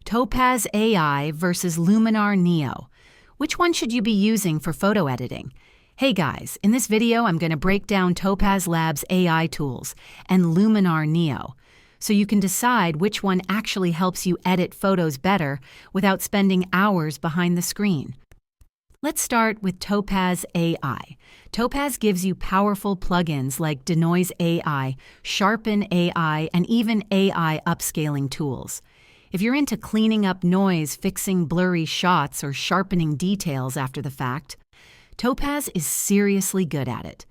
Topaz AI versus Luminar Neo. Which one should you be using for photo editing? Hey guys, in this video I'm going to break down Topaz Labs AI tools and Luminar Neo, so you can decide which one actually helps you edit photos better without spending hours behind the screen. Let's start with Topaz AI. Topaz gives you powerful plugins like Denoise AI, Sharpen AI, and even AI upscaling tools. If you're into cleaning up noise, fixing blurry shots, or sharpening details after the fact, Topaz is seriously good at it.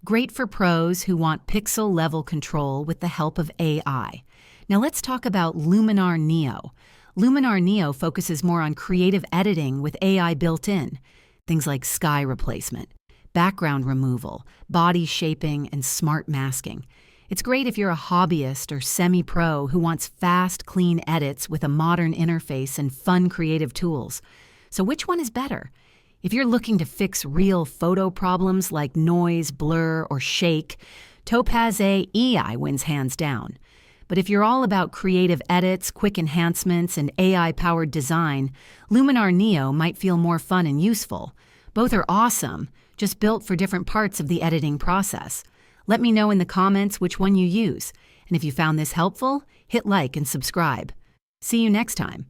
Great for pros who want pixel-level control with the help of AI. Now let's talk about Luminar Neo. Luminar Neo focuses more on creative editing with AI built in. Things like sky replacement, background removal, body shaping, and smart masking. It's great if you're a hobbyist or semi-pro who wants fast, clean edits with a modern interface and fun creative tools. So which one is better? If you're looking to fix real photo problems like noise, blur, or shake, Topaz AI wins hands down. But if you're all about creative edits, quick enhancements, and AI-powered design, Luminar Neo might feel more fun and useful. Both are awesome, just built for different parts of the editing process. Let me know in the comments which one you use, and if you found this helpful, hit like and subscribe. See you next time.